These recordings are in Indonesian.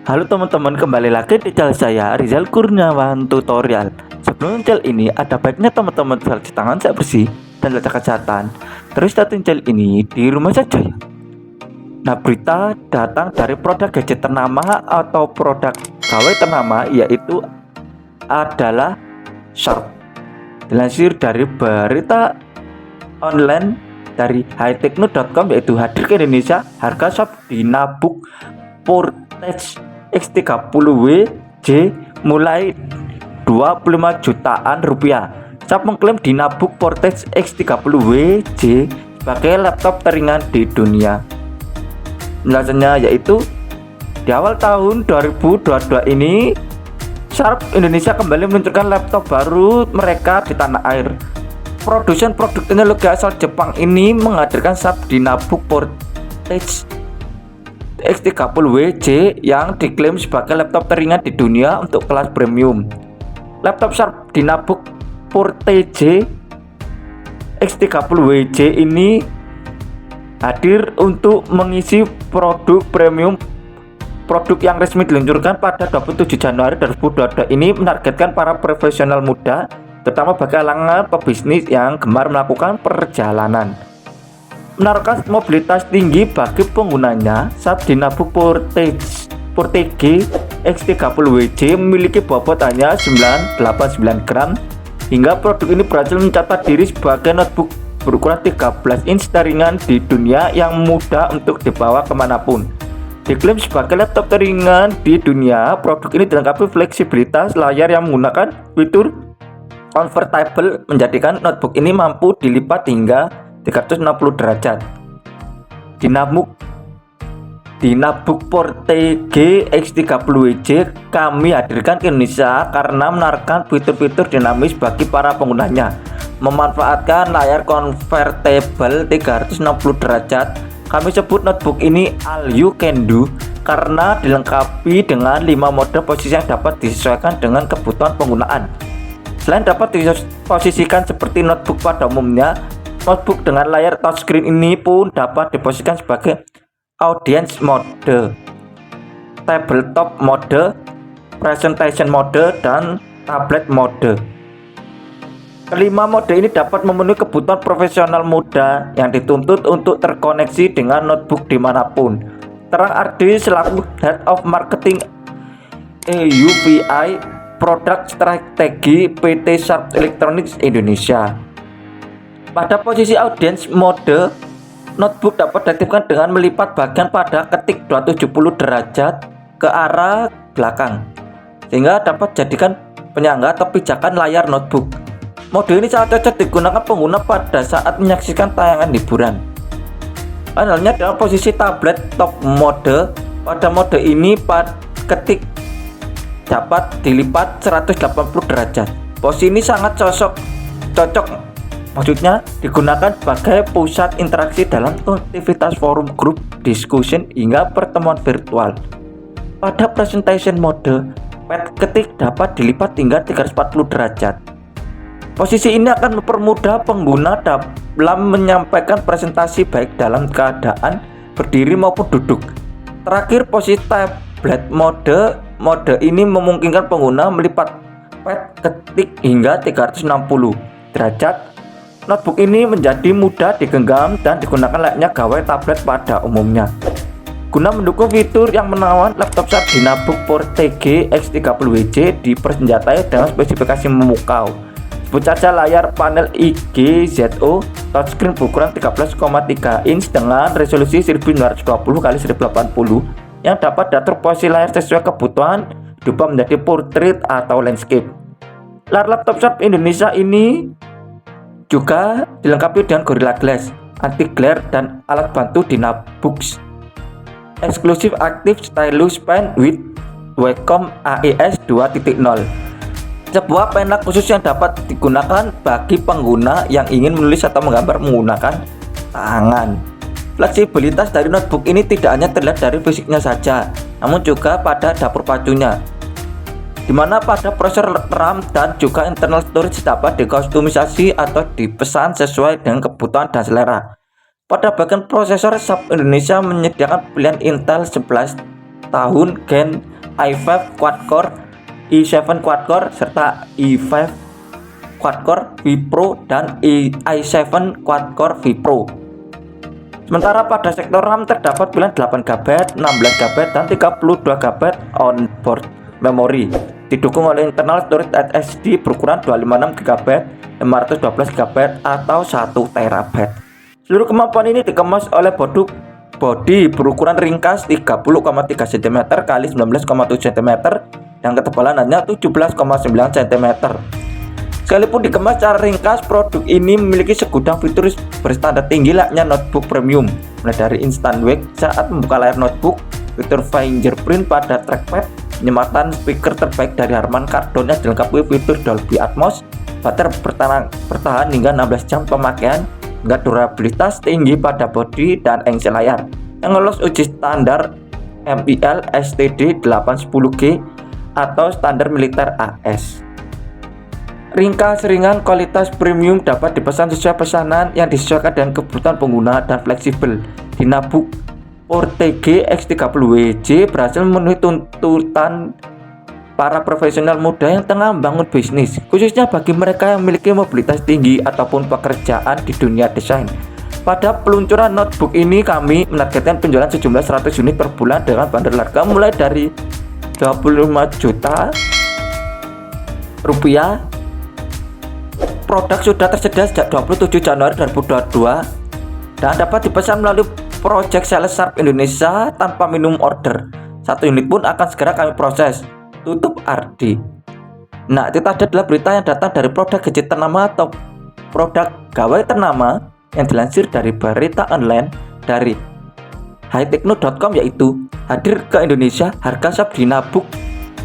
Halo teman-teman, kembali lagi di channel saya Rizal Kurniawan Tutorial. Sebelum channel ini, ada baiknya teman-teman cuci tangan saya bersih dan jaga kesehatan. Terus tonton channel ini di rumah saja ya. Nah, berita datang dari produk gadget ternama atau produk gawai ternama, yaitu adalah Sharp. Dilansir dari berita online dari hightechno.com, yaitu hadir ke Indonesia. Harga Sharp Dynabook Portage X30W-J mulai 25 jutaan rupiah. Sharp mengklaim Dynabook Portage X30W-J sebagai laptop teringan di dunia. Penjelasannya yaitu di awal tahun 2022 ini Sharp Indonesia kembali meluncurkan laptop baru mereka di tanah air. Produsen produk teknologi asal Jepang ini menghadirkan Sharp Dynabook Portage X30W-J yang diklaim sebagai laptop teringan di dunia untuk kelas premium. Laptop Sharp Dynabook Portage X30W-J ini hadir untuk mengisi produk premium. Produk yang resmi diluncurkan pada 27 Januari 2022 ini menargetkan para profesional muda, terutama bagi kalangan pebisnis yang gemar melakukan perjalanan. Menawarkan mobilitas tinggi bagi penggunanya, Sharp Dynabook Portage X30W-J memiliki bobot hanya 989 gram. Hingga produk ini berhasil mencatat diri sebagai notebook berukuran 13 inch teringan di dunia yang mudah untuk dibawa kemanapun. Diklaim sebagai laptop teringan di dunia, produk ini dilengkapi fleksibilitas layar yang menggunakan fitur convertible, menjadikan notebook ini mampu dilipat hingga 360 derajat. Dynabook Portage X30W-J kami hadirkan ke Indonesia karena menawarkan fitur-fitur dinamis bagi para penggunanya. Memanfaatkan layar convertible 360 derajat. Kami sebut notebook ini all you can do karena dilengkapi dengan 5 mode posisi yang dapat disesuaikan dengan kebutuhan penggunaan. Selain dapat diposisikan seperti notebook pada umumnya, notebook dengan layar touchscreen ini pun dapat diposisikan sebagai audience mode, tabletop mode, presentation mode, dan tablet mode. Kelima mode ini dapat memenuhi kebutuhan profesional muda yang dituntut untuk terkoneksi dengan notebook dimanapun. Terang Ardi selaku Head of Marketing EUVI Produk Strategi PT Sharp Electronics Indonesia. Pada posisi audience mode, notebook dapat diaktifkan dengan melipat bagian pada ketik 270 derajat ke arah belakang, sehingga dapat jadikan penyangga atau pijakan layar notebook. Mode ini sangat cocok digunakan pengguna pada saat menyaksikan tayangan hiburan. Halnya dalam posisi tablet top mode, pada mode ini ketik dapat dilipat 180 derajat. Posisi ini sangat cocok maksudnya digunakan sebagai pusat interaksi dalam aktivitas forum, grup, discussion, hingga pertemuan virtual. Pada presentation mode, pad ketik dapat dilipat hingga 340 derajat. Posisi ini akan mempermudah pengguna dalam menyampaikan presentasi baik dalam keadaan berdiri maupun duduk. Terakhir, posisi tablet mode ini memungkinkan pengguna melipat pad ketik hingga 360 derajat. Notebook ini menjadi mudah digenggam dan digunakan layaknya gawai tablet pada umumnya. Guna mendukung fitur yang menawan, laptop Sharp Dynabook Portage X30W-J dipersenjatai dengan spesifikasi memukau. Sebut saja layar panel IGZO touchscreen berukuran 13,3 inch dengan resolusi 1920x1080 yang dapat diatur posisi layar sesuai kebutuhan, diubah menjadi portrait atau landscape. Layar laptop Sharp Indonesia ini juga dilengkapi dengan Gorilla Glass, anti glare, dan alat bantu Dynabooks Exclusive Active Stylus Pen with Wacom AES 2.0, sebuah pena khusus yang dapat digunakan bagi pengguna yang ingin menulis atau menggambar menggunakan tangan. Fleksibilitas dari notebook ini tidak hanya terlihat dari fisiknya saja, namun juga pada dapur pacunya, di mana pada prosesor RAM dan juga internal storage dapat dikustomisasi atau dipesan sesuai dengan kebutuhan dan selera. Pada bagian prosesor, Sharp Indonesia menyediakan pilihan Intel 11 tahun Gen i5 quad-core, i7 quad-core, serta i5 quad-core V Pro dan i7 quad-core V Pro. Sementara pada sektor RAM terdapat pilihan 8GB, 16GB, dan 32GB onboard memory. Didukung oleh internal storage SSD berukuran 256GB, 512GB, atau 1TB. Seluruh kemampuan ini dikemas oleh bodi berukuran ringkas 30,3 cm x 19,7 cm dan ketebalan hanya 17,9 cm. Sekalipun dikemas secara ringkas, produk ini memiliki segudang fitur berstandar tinggi layaknya notebook premium, mulai dari instant wake saat membuka layar notebook, fitur fingerprint pada trackpad, penyematan speaker terbaik dari Harman Kardon yang dilengkapi fitur Dolby Atmos, baterai bertahan hingga 16 jam pemakaian, hingga durabilitas tinggi pada bodi dan engsel layar yang lolos uji standar MIL STD 810G atau standar militer AS. Ringkas, ringan, kualitas premium dapat dipesan sesuai pesanan yang disesuaikan dengan kebutuhan pengguna dan fleksibel. Dinabook Portege X30WJ berhasil memenuhi tuntutan para profesional muda yang tengah membangun bisnis, khususnya bagi mereka yang memiliki mobilitas tinggi ataupun pekerjaan di dunia desain. Pada peluncuran notebook ini, kami menargetkan penjualan sejumlah 100 unit per bulan dengan bandrol harga mulai dari 25 juta rupiah. Produk sudah tersedia sejak 27 Januari 2022 dan dapat dipesan melalui Project Sales Sharp Indonesia tanpa minimum order. 1 unit pun akan segera kami proses. Tutup Ardi. Nah, itu adalah berita yang datang dari produk gadget ternama atau produk gawai ternama yang dilansir dari berita online dari hightechno.com, yaitu hadir ke Indonesia harga shop Dinabook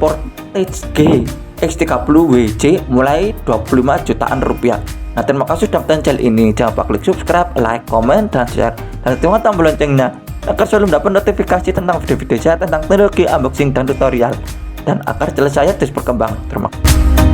Portege X30WJ mulai 25 jutaan rupiah. Nah, terima kasih sudah menonton channel ini. Jangan lupa klik subscribe, like, komen, dan share, dan tekan tombol loncengnya agar selalu mendapat notifikasi tentang video-video saya tentang teknologi, unboxing, dan tutorial, dan agar channel saya terus berkembang. Terima kasih.